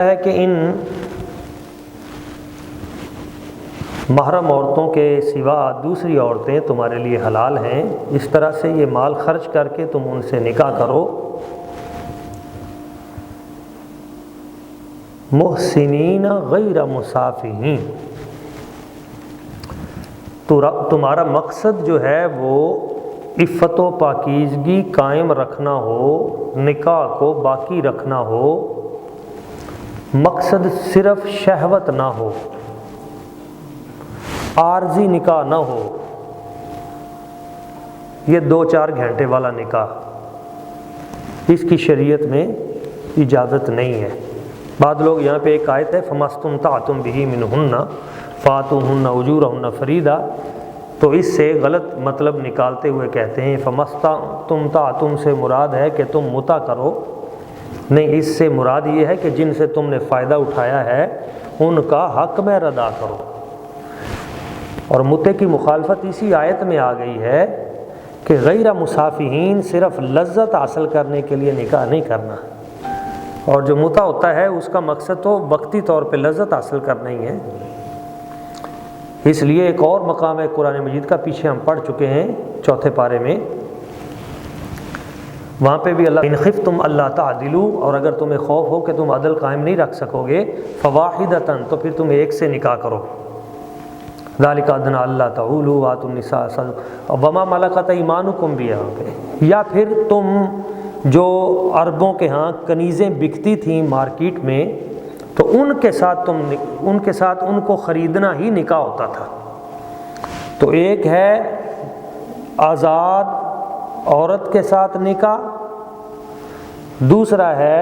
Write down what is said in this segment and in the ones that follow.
ہے کہ ان محرم عورتوں کے سوا دوسری عورتیں تمہارے لیے حلال ہیں، اس طرح سے یہ مال خرچ کر کے تم ان سے نکاح کرو، محسنین غیر مسافحین۔ تمہارا مقصد جو ہے وہ عفت و پاکیزگی قائم رکھنا ہو، نکاح کو باقی رکھنا ہو، مقصد صرف شہوت نہ ہو، عارضی نکاح نہ ہو، یہ 2-4 گھنٹے والا نکاح، اس کی شریعت میں اجازت نہیں ہے۔ بعض لوگ یہاں پہ ایک آیت ہے فَمَسْتُمْتَعْتُمْ بِهِ مِنْهُنَّ فَآتُوهُنَّ أُجُورَهُنَّ فَرِيضَةً، تو اس سے غلط مطلب نکالتے ہوئے کہتے ہیں فَمَسْتُمْتَعْتُمْ سے مراد ہے کہ تم متع کرو، نہیں، اس سے مراد یہ ہے کہ جن سے تم نے فائدہ اٹھایا ہے ان کا حق میں ادا کرو۔ اور متع کی مخالفت اسی آیت میں آ گئی ہے کہ غیر مسافحین صرف لذت حاصل کرنے کے لیے نکاح نہیں کرنا، اور جو متع ہوتا ہے اس کا مقصد تو وقتی طور پہ لذت حاصل کرنا ہی ہے۔ اس لیے ایک اور مقام ہے قرآن مجید کا، پیچھے ہم پڑھ چکے ہیں 4 پارے میں، وہاں پہ بھی اللہ ان خفتم اللہ تعدلوا، اور اگر تمہیں خوف ہو کہ تم عدل قائم نہیں رکھ سکو گے فواحدۃ، تو پھر تم ایک سے نکاح کرو، ذالک ادنی اللہ تعولوا وآتوا النساء وما ملکت ایمانکم بھی یہاں پہ، یا پھر تم جو عربوں کے ہاں کنیزیں بکتی تھیں مارکیٹ میں، تو ان کے ساتھ ان کو خریدنا ہی نکاح ہوتا تھا۔ تو ایک ہے آزاد عورت کے ساتھ نکاح، دوسرا ہے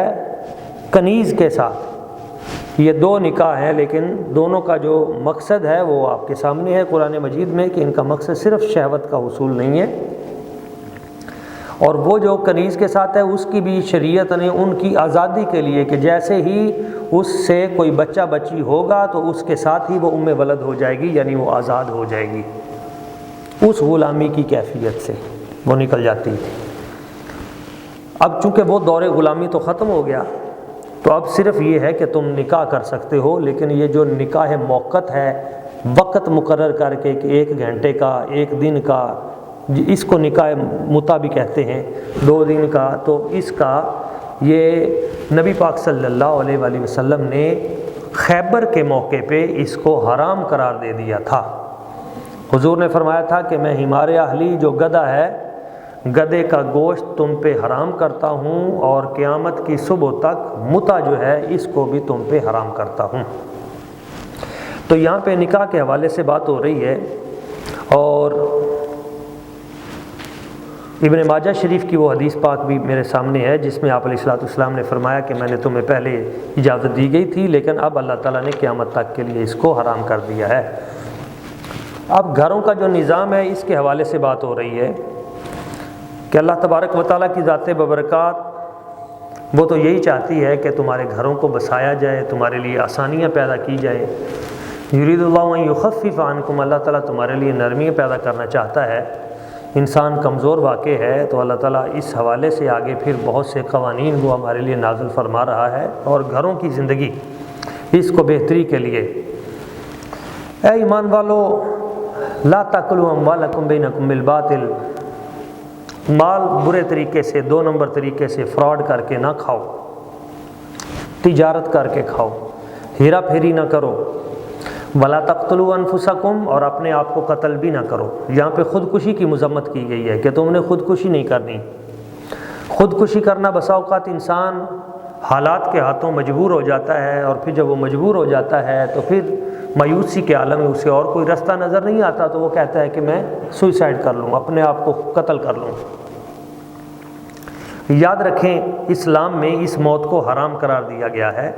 کنیز کے ساتھ، یہ 2 نکاح ہیں، لیکن دونوں کا جو مقصد ہے وہ آپ کے سامنے ہے قرآن مجید میں کہ ان کا مقصد صرف شہوت کا حصول نہیں ہے۔ اور وہ جو کنیز کے ساتھ ہے اس کی بھی شریعت نے ان کی آزادی کے لیے کہ جیسے ہی اس سے کوئی بچہ بچی ہوگا تو اس کے ساتھ ہی وہ ام ولد ہو جائے گی، یعنی وہ آزاد ہو جائے گی، اس غلامی کی کیفیت سے وہ نکل جاتی تھی۔ اب چونکہ وہ دور غلامی تو ختم ہو گیا، تو اب صرف یہ ہے کہ تم نکاح کر سکتے ہو، لیکن یہ جو نکاح موقت ہے، وقت مقرر کر کے کہ 1 گھنٹے کا، 1 دن کا، اس کو نکاح متع بھی کہتے ہیں، 2 دن کا، تو اس کا یہ نبی پاک صلی اللہ علیہ وآلہ وسلم نے خیبر کے موقع پہ اس کو حرام قرار دے دیا تھا۔ حضور نے فرمایا تھا کہ میں حمار اہلی جو گدھا ہے، گدھے کا گوشت تم پہ حرام کرتا ہوں، اور قیامت کی صبح تک متع جو ہے اس کو بھی تم پہ حرام کرتا ہوں۔ تو یہاں پہ نکاح کے حوالے سے بات ہو رہی ہے، اور ابن ماجہ شریف کی وہ حدیث پاک بھی میرے سامنے ہے جس میں آپ علیہ الصلوۃ والسلام نے فرمایا کہ میں نے تمہیں پہلے اجازت دی گئی تھی، لیکن اب اللہ تعالیٰ نے قیامت تک کے لیے اس کو حرام کر دیا ہے۔ اب گھروں کا جو نظام ہے اس کے حوالے سے بات ہو رہی ہے کہ اللہ تبارک و تعالیٰ کی ذات ببرکات وہ تو یہی چاہتی ہے کہ تمہارے گھروں کو بسایا جائے، تمہارے لیے آسانیاں پیدا کی جائے۔ یرید اللہ ان یخفف عنکم، اللہ تعالیٰ تمہارے لیے نرمیاں پیدا کرنا چاہتا ہے۔ انسان کمزور واقع ہے، تو اللہ تعالیٰ اس حوالے سے آگے پھر بہت سے قوانین وہ ہمارے لیے نازل فرما رہا ہے، اور گھروں کی زندگی اس کو بہتری کے لیے، اے ایمان والو لا تاکلوا اموالکم بینکم بالباطل، مال برے طریقے سے، 2 نمبر طریقے سے فراڈ کر کے نہ کھاؤ، تجارت کر کے کھاؤ، ہیرا پھیری نہ کرو، ولا تقتلوا انفسکم، اور اپنے آپ کو قتل بھی نہ کرو۔ یہاں پہ خودکشی کی مذمت کی گئی ہے کہ تم نے خودکشی نہیں کرنی۔ خودکشی کرنا بسا اوقات انسان حالات کے ہاتھوں مجبور ہو جاتا ہے، اور پھر جب وہ مجبور ہو جاتا ہے تو پھر مایوسی کے عالم میں اسے اور کوئی رستہ نظر نہیں آتا، تو وہ کہتا ہے کہ میں سوئسائڈ کر لوں، اپنے آپ کو قتل کر لوں۔ یاد رکھیں اسلام میں اس موت کو حرام قرار دیا گیا ہے۔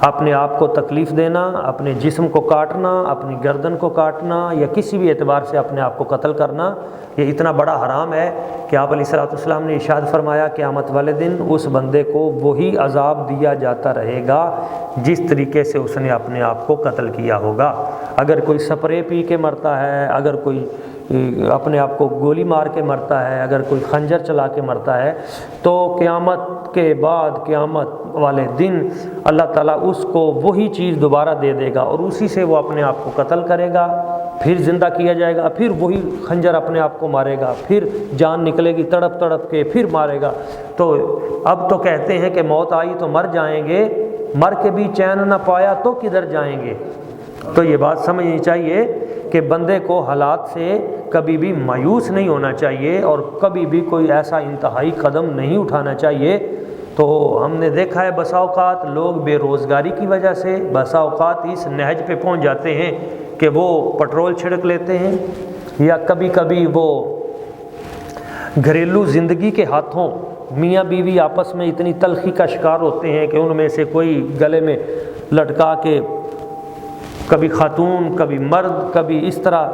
اپنے آپ کو تکلیف دینا، اپنے جسم کو کاٹنا، اپنی گردن کو کاٹنا، یا کسی بھی اعتبار سے اپنے آپ کو قتل کرنا، یہ اتنا بڑا حرام ہے کہ آپ علیہ الصلوۃ والسلام نے ارشاد فرمایا قیامت والے دن اس بندے کو وہی عذاب دیا جاتا رہے گا جس طریقے سے اس نے اپنے آپ کو قتل کیا ہوگا۔ اگر کوئی سپرے پی کے مرتا ہے، اگر کوئی اپنے آپ کو گولی مار کے مرتا ہے، اگر کوئی خنجر چلا کے مرتا ہے، تو قیامت کے بعد قیامت والے دن اللہ تعالیٰ اس کو وہی چیز دوبارہ دے دے گا اور اسی سے وہ اپنے آپ کو قتل کرے گا، پھر زندہ کیا جائے گا، پھر وہی خنجر اپنے آپ کو مارے گا، پھر جان نکلے گی تڑپ تڑپ کے، پھر مارے گا۔ تو اب تو کہتے ہیں کہ موت آئی تو مر جائیں گے، مر کے بھی چین نہ پایا تو کدھر جائیں گے۔ تو یہ بات سمجھنی چاہیے کہ بندے کو حالات سے کبھی بھی مایوس نہیں ہونا چاہیے اور کبھی بھی کوئی ایسا انتہائی قدم نہیں اٹھانا چاہیے۔ تو ہم نے دیکھا ہے بسا اوقات لوگ بے روزگاری کی وجہ سے بسا اوقات اس نہج پہ پہنچ جاتے ہیں کہ وہ پٹرول چھڑک لیتے ہیں، یا کبھی کبھی وہ گھریلو زندگی کے ہاتھوں میاں بیوی آپس میں اتنی تلخی کا شکار ہوتے ہیں کہ ان میں سے کوئی گلے میں لٹکا کے کبھی خاتون کبھی مرد، کبھی اس طرح،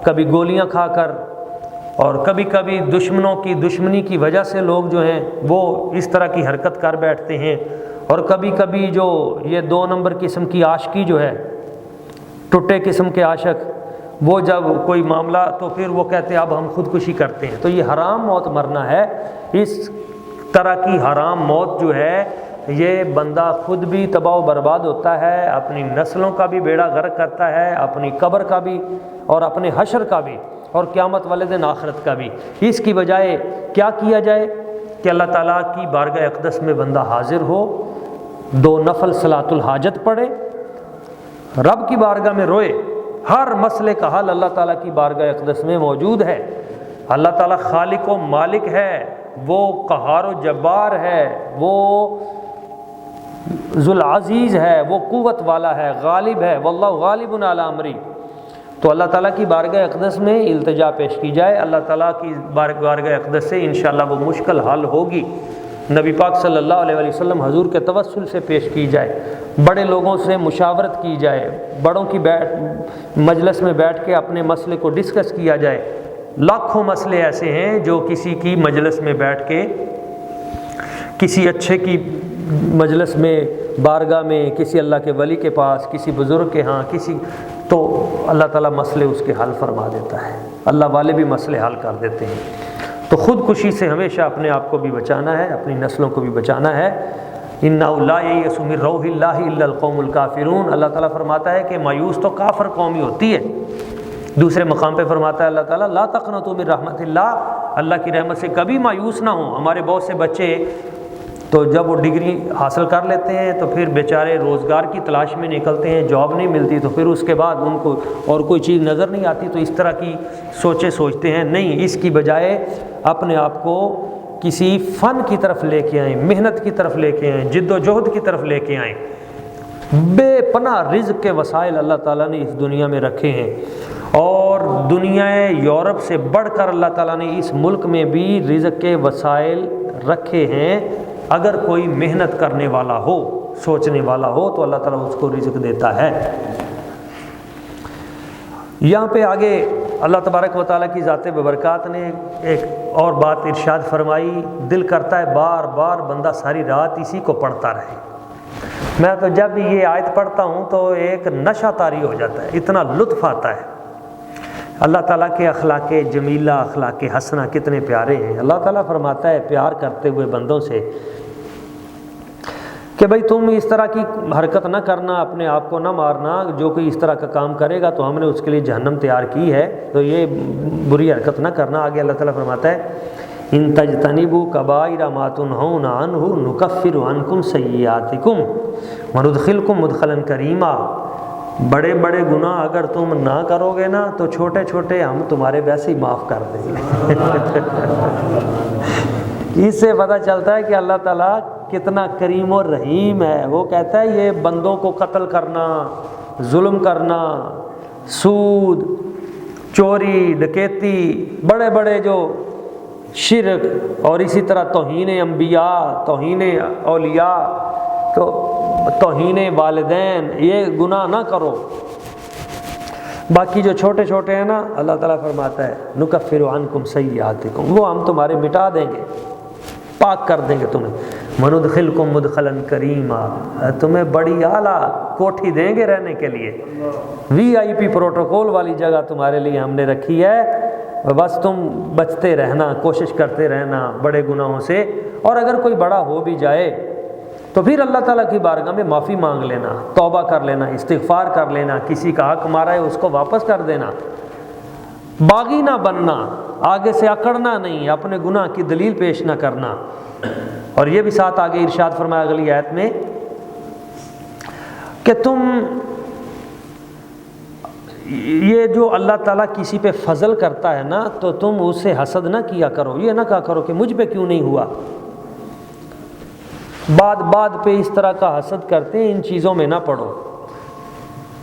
کبھی گولیاں کھا کر، اور کبھی کبھی دشمنوں کی دشمنی کی وجہ سے لوگ جو ہیں وہ اس طرح کی حرکت کر بیٹھتے ہیں، اور کبھی کبھی جو یہ 2 نمبر قسم کی عاشقی جو ہے، ٹوٹے قسم کے عاشق، وہ جب کوئی معاملہ تو پھر وہ کہتے ہیں اب ہم خودکشی کرتے ہیں۔ تو یہ حرام موت مرنا ہے۔ اس طرح کی حرام موت جو ہے یہ بندہ خود بھی تباہ و برباد ہوتا ہے، اپنی نسلوں کا بھی بیڑا غرق کرتا ہے، اپنی قبر کا بھی اور اپنے حشر کا بھی اور قیامت والے دن آخرت کا بھی۔ اس کی بجائے کیا کیا جائے کہ اللہ تعالیٰ کی بارگاہ اقدس میں بندہ حاضر ہو، 2 نفل صلاۃ الحاجت پڑھے، رب کی بارگاہ میں روئے۔ ہر مسئلے کا حل اللہ تعالیٰ کی بارگاہ اقدس میں موجود ہے۔ اللہ تعالیٰ خالق و مالک ہے، وہ قہار و جبار ہے، وہ ذو العزیز ہے، وہ قوت والا ہے، غالب ہے، واللہ غالب علی امری۔ تو اللہ تعالیٰ کی بارگاہ اقدس میں التجا پیش کی جائے، اللہ تعالیٰ کی بارگاہ اقدس سے انشاءاللہ وہ مشکل حل ہوگی۔ نبی پاک صلی اللہ علیہ وسلم حضور کے توسل سے پیش کی جائے، بڑے لوگوں سے مشاورت کی جائے، بڑوں کی مجلس میں بیٹھ کے اپنے مسئلے کو ڈسکس کیا جائے۔ لاکھوں مسئلے ایسے ہیں جو کسی کی مجلس میں بیٹھ کے، کسی اچھے کی مجلس میں، بارگاہ میں، کسی اللہ کے ولی کے پاس، کسی بزرگ کے ہاں، تو اللہ تعالیٰ مسئلے اس کے حل فرما دیتا ہے، اللہ والے بھی مسئلے حل کر دیتے ہیں۔ تو خودکشی سے ہمیشہ اپنے آپ کو بھی بچانا ہے، اپنی نسلوں کو بھی بچانا ہے۔ اِنَّهُ لَا يَيْأَسُ مِن رَوْحِ اللَّهِ إِلَّا الْقَوْمُ الْكَافِرُونَ۔ اللہ تعالیٰ فرماتا ہے کہ مایوس تو کافر قوم ہی ہوتی ہے۔ دوسرے مقام پہ فرماتا ہے اللہ تعالیٰ لا تقنطوا من رحمت اللہ، اللہ کی رحمت سے کبھی مایوس نہ ہوں۔ ہمارے بہت سے بچے تو جب وہ ڈگری حاصل کر لیتے ہیں تو پھر بیچارے روزگار کی تلاش میں نکلتے ہیں، جاب نہیں ملتی تو پھر اس کے بعد ان کو اور کوئی چیز نظر نہیں آتی، تو اس طرح کی سوچتے ہیں۔ نہیں، اس کی بجائے اپنے آپ کو کسی فن کی طرف لے کے آئیں، محنت کی طرف لے کے آئیں، جد و جہد کی طرف لے کے آئیں۔ بے پناہ رزق کے وسائل اللہ تعالیٰ نے اس دنیا میں رکھے ہیں، اور دنیا یورپ سے بڑھ کر اللہ تعالیٰ نے اس ملک میں بھی رزق کے وسائل رکھے ہیں۔ اگر کوئی محنت کرنے والا ہو، سوچنے والا ہو، تو اللہ تعالیٰ اس کو رزق دیتا ہے۔ یہاں پہ آگے اللہ تبارک و تعالیٰ کی ذات ببرکات نے ایک اور بات ارشاد فرمائی، دل کرتا ہے بار بار بندہ ساری رات اسی کو پڑھتا رہے۔ میں تو جب یہ آیت پڑھتا ہوں تو ایک نشہ طاری ہو جاتا ہے، اتنا لطف آتا ہے۔ اللہ تعالیٰ کے اخلاق جمیلہ، اخلاق حسنہ کتنے پیارے ہیں۔ اللہ تعالیٰ فرماتا ہے پیار کرتے ہوئے بندوں سے کہ بھئی تم اس طرح کی حرکت نہ کرنا، اپنے آپ کو نہ مارنا، جو کوئی اس طرح کا کام کرے گا تو ہم نے اس کے لیے جہنم تیار کی ہے، تو یہ بری حرکت نہ کرنا۔ آگے اللہ تعالیٰ فرماتا ہے ان تجتنبوا کبائر ما تنہون عنہ نکفر عنکم سیئاتکم وندخلکم مدخلا کریما۔ بڑے بڑے گناہ اگر تم نہ کرو گے نا تو چھوٹے چھوٹے ہم تمہارے ویسے ہی معاف کر دیں گے۔ اس سے پتہ چلتا ہے کہ اللہ تعالیٰ کتنا کریم و رحیم ہے۔ وہ کہتا ہے یہ بندوں کو قتل کرنا، ظلم کرنا، سود، چوری، ڈکیتی، بڑے بڑے جو شرک، اور اسی طرح توہین انبیاء، توہین اولیاء، تو توہین والدین، یہ گناہ نہ کرو۔ باقی جو چھوٹے چھوٹے ہیں نا، اللہ تعالیٰ فرماتا ہے نکفر عنکم سیئاتکم، وہ ہم تمہارے مٹا دیں گے، پاک کر دیں گے تمہیں۔ وندخلکم مدخلا کریما، تمہیں بڑی اعلیٰ کوٹھی دیں گے رہنے کے لیے، VIP پروٹوکول والی جگہ تمہارے لیے ہم نے رکھی ہے۔ بس تم بچتے رہنا، کوشش کرتے رہنا بڑے گناہوں سے، اور اگر کوئی بڑا ہو بھی جائے تو پھر اللہ تعالیٰ کی بارگاہ میں معافی مانگ لینا، توبہ کر لینا، استغفار کر لینا، کسی کا حق مارا ہے اس کو واپس کر دینا، باغی نہ بننا، آگے سے اکڑنا نہیں، اپنے گناہ کی دلیل پیش نہ کرنا۔ اور یہ بھی ساتھ آگے ارشاد فرمایا اگلی آیت میں کہ تم یہ جو اللہ تعالیٰ کسی پہ فضل کرتا ہے نا تو تم اس سے حسد نہ کیا کرو، یہ نہ کہا کرو کہ مجھ پہ کیوں نہیں ہوا۔ بعد پہ اس طرح کا حسد کرتے ہیں، ان چیزوں میں نہ پڑو۔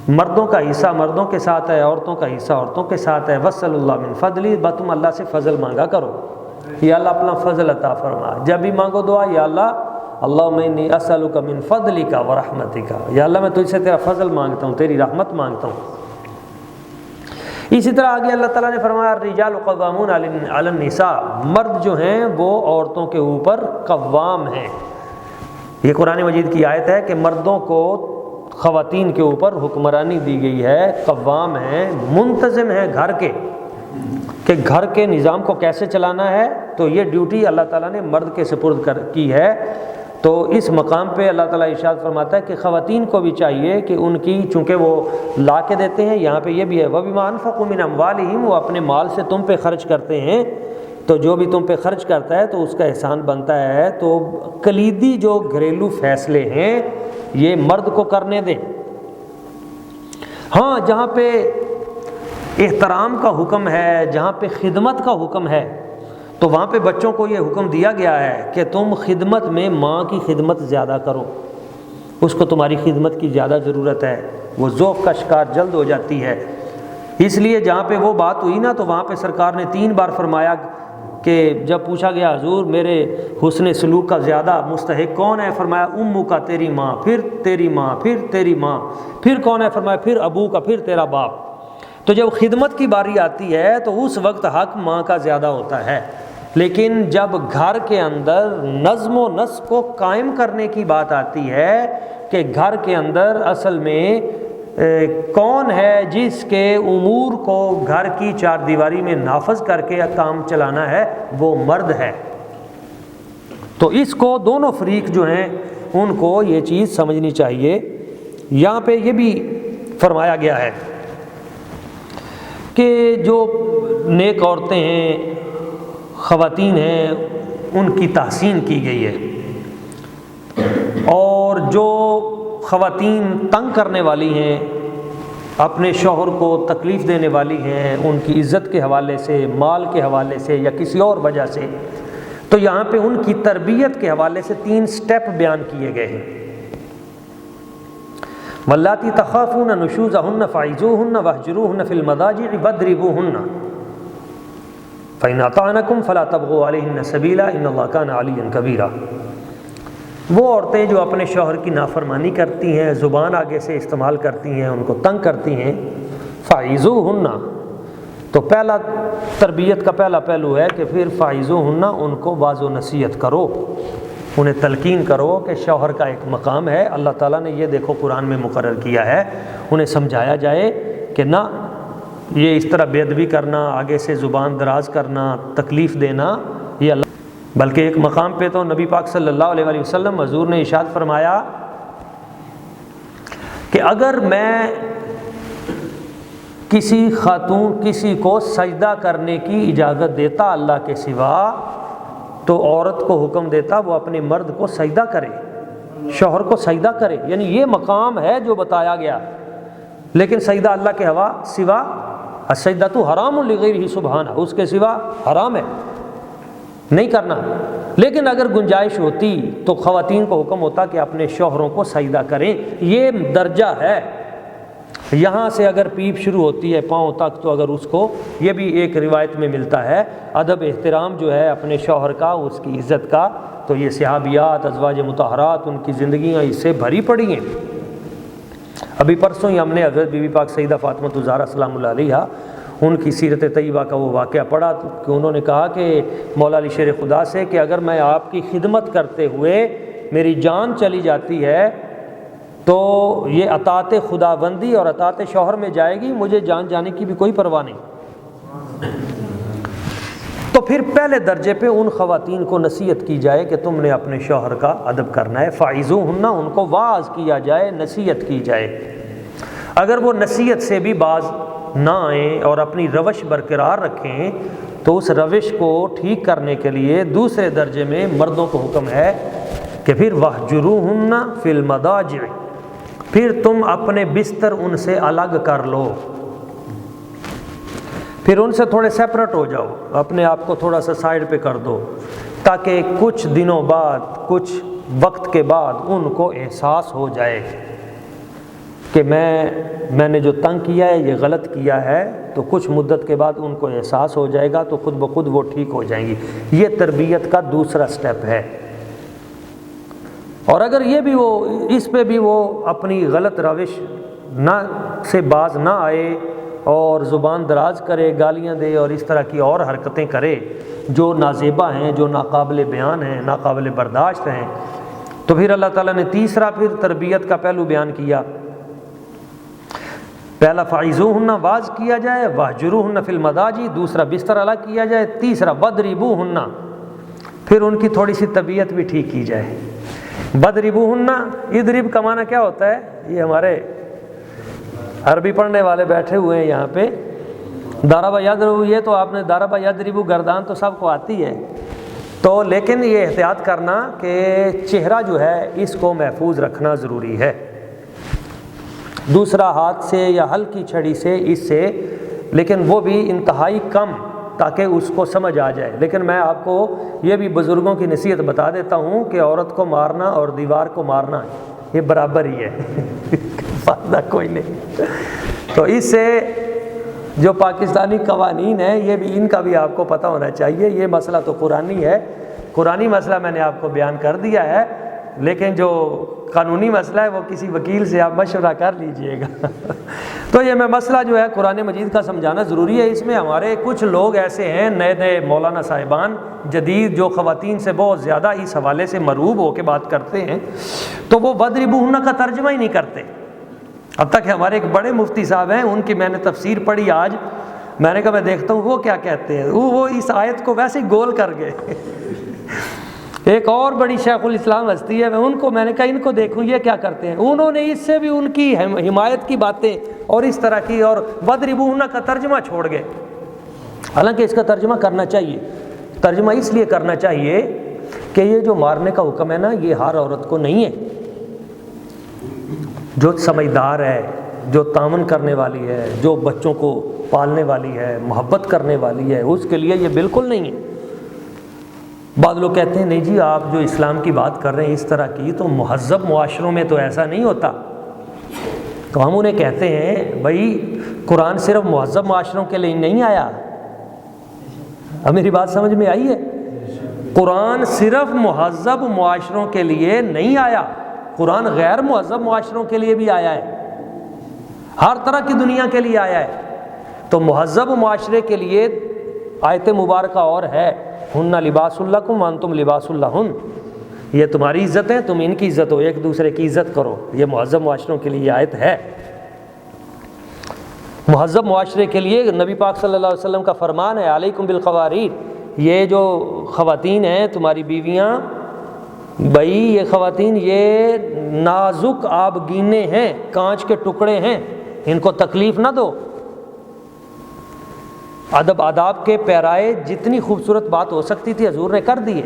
مردوں کا حصہ مردوں کے ساتھ ہے، عورتوں کا حصہ عورتوں کے ساتھ ہے۔ وصلی اللہ من فضلی، بس تم اللہ سے فضل مانگا کرو، یا اللہ اپنا فضل عطا فرما۔ جب بھی مانگو دعا، یا اللہ اللہم انی اسألک من فضلک ورحمتک، یا اللہ میں تجھ سے تیرا فضل مانگتا ہوں، تیری رحمت مانگتا ہوں۔ اسی طرح آگے اللہ تعالیٰ نے فرمایا الرجال قوامون علی النساء، مرد جو ہیں وہ عورتوں کے اوپر قوام ہیں۔ یہ قرآن مجید کی آیت ہے کہ مردوں کو خواتین کے اوپر حکمرانی دی گئی ہے، قوام ہیں، منتظم ہیں گھر کے، کہ گھر کے نظام کو کیسے چلانا ہے، تو یہ ڈیوٹی اللہ تعالیٰ نے مرد کے سپرد کی ہے۔ تو اس مقام پہ اللہ تعالیٰ ارشاد فرماتا ہے کہ خواتین کو بھی چاہیے کہ ان کی، چونکہ وہ لا کے دیتے ہیں، یہاں پہ یہ بھی ہے وَبِمَا أَنفَقُوا مِنْ أَمْوَالِهِمْ، وہ اپنے مال سے تم پہ خرچ کرتے ہیں، تو جو بھی تم پہ خرچ کرتا ہے تو اس کا احسان بنتا ہے۔ تو کلیدی جو گھریلو فیصلے ہیں یہ مرد کو کرنے دیں۔ ہاں جہاں پہ احترام کا حکم ہے، جہاں پہ خدمت کا حکم ہے، تو وہاں پہ بچوں کو یہ حکم دیا گیا ہے کہ تم خدمت میں ماں کی خدمت زیادہ کرو، اس کو تمہاری خدمت کی زیادہ ضرورت ہے، وہ ذوق کا شکار جلد ہو جاتی ہے۔ اس لیے جہاں پہ وہ بات ہوئی نا تو وہاں پہ سرکار نے 3 بار فرمایا کہ جب پوچھا گیا حضور میرے حسن سلوک کا زیادہ مستحق کون ہے، فرمایا امو کا، تیری ماں، پھر تیری ماں، پھر تیری ماں، پھر کون ہے، فرمایا پھر ابو کا، پھر تیرا باپ۔ تو جب خدمت کی باری آتی ہے تو اس وقت حق ماں کا زیادہ ہوتا ہے، لیکن جب گھر کے اندر نظم و نسق کو قائم کرنے کی بات آتی ہے کہ گھر کے اندر اصل میں کون ہے جس کے امور کو گھر کی 4 دیواری میں نافذ کر کے کام چلانا ہے، وہ مرد ہے۔ تو اس کو دونوں فریق جو ہیں ان کو یہ چیز سمجھنی چاہیے۔ یہاں پہ یہ بھی فرمایا گیا ہے کہ جو نیک عورتیں ہیں، خواتین ہیں، ان کی تحسین کی گئی ہے، اور جو خواتین تنگ کرنے والی ہیں، اپنے شوہر کو تکلیف دینے والی ہیں، ان کی عزت کے حوالے سے، مال کے حوالے سے یا کسی اور وجہ سے، تو یہاں پہ ان کی تربیت کے حوالے سے 3 سٹیپ بیان کیے گئے ہیں۔ واللاتی تخافون نشوزہن فعظوہن واہجروہن فی المضاجع واضربوہن فإن أطعنکم فلا تبغوا علیہن سبیلا ان اللہ کان علیا کبیرا۔ وہ عورتیں جو اپنے شوہر کی نافرمانی کرتی ہیں، زبان آگے سے استعمال کرتی ہیں، ان کو تنگ کرتی ہیں، فعظوہن، تو پہلا تربیت کا پہلا پہلو ہے کہ پھر فعظوہن، ان کو واعظ و نصیحت کرو، انہیں تلقین کرو کہ شوہر کا ایک مقام ہے، اللہ تعالیٰ نے یہ دیکھو قرآن میں مقرر کیا ہے، انہیں سمجھایا جائے کہ نہ یہ اس طرح بے ادبی کرنا، آگے سے زبان دراز کرنا، تکلیف دینا، یہ اللہ، بلکہ ایک مقام پہ تو نبی پاک صلی اللہ علیہ وآلہ وسلم حضور نے ارشاد فرمایا کہ اگر میں کسی خاتون کسی کو سجدہ کرنے کی اجازت دیتا اللہ کے سوا تو عورت کو حکم دیتا وہ اپنے مرد کو سجدہ کرے، شوہر کو سجدہ کرے، یعنی یہ مقام ہے جو بتایا گیا۔ لیکن سجدہ اللہ کے سوا، السجدۃ حرام لغیرہ سبحانہ، اس کے سوا حرام ہے، نہیں کرنا۔ لیکن اگر گنجائش ہوتی تو خواتین کو حکم ہوتا کہ اپنے شوہروں کو سجدہ کریں، یہ درجہ ہے۔ یہاں سے اگر پیپ شروع ہوتی ہے پاؤں تک، تو اگر اس کو، یہ بھی ایک روایت میں ملتا ہے، ادب احترام جو ہے اپنے شوہر کا، اس کی عزت کا، تو یہ صحابیات، ازواج مطہرات، ان کی زندگیاں اس سے بھری پڑی ہیں۔ ابھی پرسوں ہی ہم نے حضرت بی بی پاک سیدہ فاطمہ الزہرا سلام اللہ علیہ ان کی سیرت طیبہ کا وہ واقعہ پڑھا کہ انہوں نے کہا کہ مولا علی شیر خدا سے کہ اگر میں آپ کی خدمت کرتے ہوئے میری جان چلی جاتی ہے تو یہ اطاعت خدا بندی اور اطاعت شوہر میں جائے گی، مجھے جان جانے کی بھی کوئی پرواہ نہیں۔ تو پھر پہلے درجے پہ ان خواتین کو نصیحت کی جائے کہ تم نے اپنے شوہر کا ادب کرنا ہے، فاعظوہن، ان کو واعظ کیا جائے، نصیحت کی جائے۔ اگر وہ نصیحت سے بھی باز نہ آئیں اور اپنی روش برقرار رکھیں تو اس روش کو ٹھیک کرنے کے لیے دوسرے درجے میں مردوں کو حکم ہے کہ پھر وَاہْجُرُوهُنَّ فِي الْمَضَاجِعِ، پھر تم اپنے بستر ان سے الگ کر لو، پھر ان سے تھوڑے سیپریٹ ہو جاؤ، اپنے آپ کو تھوڑا سا سائڈ پہ کر دو، تاکہ کچھ دنوں بعد، کچھ وقت کے بعد ان کو احساس ہو جائے کہ میں نے جو تنگ کیا ہے یہ غلط کیا ہے، تو کچھ مدت کے بعد ان کو احساس ہو جائے گا تو خود بخود وہ ٹھیک ہو جائیں گی۔ یہ تربیت کا دوسرا سٹیپ ہے۔ اور اگر یہ بھی وہ اس پہ بھی وہ اپنی غلط روش سے باز نہ آئے اور زبان دراز کرے، گالیاں دے اور اس طرح کی اور حرکتیں کرے جو نازیبا ہیں، جو ناقابل بیان ہیں، ناقابل برداشت ہیں، تو پھر اللہ تعالیٰ نے تیسرا پھر تربیت کا پہلو بیان کیا۔ پہلا فَعِظُوهُنَّ واعظ کیا جائے، وَاهْجُرُوهُنَّ فِي الْمَضَاجِعِ، دوسرا بستر الگ کیا جائے، تیسرا وَاضْرِبُوهُنَّ، پھر ان کی تھوڑی سی طبیعت بھی ٹھیک کی جائے۔ وَاضْرِبُوهُنَّ، اضرب کا معنی کیا ہوتا ہے؟ یہ ہمارے عربی پڑھنے والے بیٹھے ہوئے ہیں یہاں پہ، ضرب یضرب، یہ تو آپ نے ضرب یضرب گردان تو سب کو آتی ہے، تو لیکن یہ احتیاط کرنا کہ چہرہ جو ہے اس کو محفوظ رکھنا ضروری ہے۔ دوسرا ہاتھ سے یا ہلکی چھڑی سے، اس سے، لیکن وہ بھی انتہائی کم تاکہ اس کو سمجھ آ جائے۔ لیکن میں آپ کو یہ بھی بزرگوں کی نصیحت بتا دیتا ہوں کہ عورت کو مارنا اور دیوار کو مارنا یہ برابر ہی ہے، فائدہ کوئی نہیں۔ تو اس سے جو پاکستانی قوانین ہیں یہ بھی، ان کا بھی آپ کو پتہ ہونا چاہیے۔ یہ مسئلہ تو قرآنی ہے، قرآنی مسئلہ میں نے آپ کو بیان کر دیا ہے، لیکن جو قانونی مسئلہ ہے وہ کسی وکیل سے آپ مشورہ کر لیجئے گا۔ تو یہ میں مسئلہ جو ہے قرآن مجید کا سمجھانا ضروری ہے۔ اس میں ہمارے کچھ لوگ ایسے ہیں نئے نئے مولانا صاحبان جدید، جو خواتین سے بہت زیادہ اس حوالے سے مرعوب ہو کے بات کرتے ہیں، تو وہ وَاضْرِبُوهُنَّ کا ترجمہ ہی نہیں کرتے۔ اب تک ہمارے ایک بڑے مفتی صاحب ہیں، ان کی میں نے تفسیر پڑھی آج، میں نے کہا میں دیکھتا ہوں وہ کیا کہتے ہیں، وہ اس آیت کو ویسے ہی گول کر گئے۔ ایک اور بڑی شیخ الاسلام ہستی ہے، میں نے کہا ان کو دیکھوں یہ کیا کرتے ہیں، انہوں نے اس سے بھی ان کی حمایت کی باتیں اور اس طرح کی، اور وَاضْرِبُوهُنَّ کا ترجمہ چھوڑ گئے۔ حالانکہ اس کا ترجمہ کرنا چاہیے، ترجمہ اس لیے کرنا چاہیے کہ یہ جو مارنے کا حکم ہے نا، یہ ہر عورت کو نہیں ہے۔ جو سمجھدار ہے، جو تعاون کرنے والی ہے، جو بچوں کو پالنے والی ہے، محبت کرنے والی ہے، اس کے لیے یہ بالکل نہیں ہے۔ بعض لوگ کہتے ہیں نہیں جی آپ جو اسلام کی بات کر رہے ہیں اس طرح کی، تو مہذب معاشروں میں تو ایسا نہیں ہوتا۔ تو ہم انہیں کہتے ہیں بھائی قرآن صرف مہذب معاشروں کے لیے نہیں آیا۔ اب میری بات سمجھ میں آئی ہے؟ قرآن صرف مہذب معاشروں کے لیے نہیں آیا، قرآن غیر مہذب معاشروں کے لیے بھی آیا ہے، ہر طرح کی دنیا کے لیے آیا ہے۔ تو مہذب معاشرے کے لیے آیت مبارکہ اور ہے، ہن لباس لکم وانتم لباس لہن، یہ تمہاری عزت ہے، تم ان کی عزت ہو، ایک دوسرے کی عزت کرو۔ یہ مہذب معاشروں کے لیے آیت ہے۔ مہذب معاشرے کے لیے نبی پاک صلی اللہ علیہ وسلم کا فرمان ہے، علیکم بالقواریر، یہ جو خواتین ہیں تمہاری بیویاں، بھائی یہ خواتین یہ نازک آبگینے ہیں، کانچ کے ٹکڑے ہیں، ان کو تکلیف نہ دو۔ ادب آداب کے پیرائے جتنی خوبصورت بات ہو سکتی تھی حضور نے کر دیے۔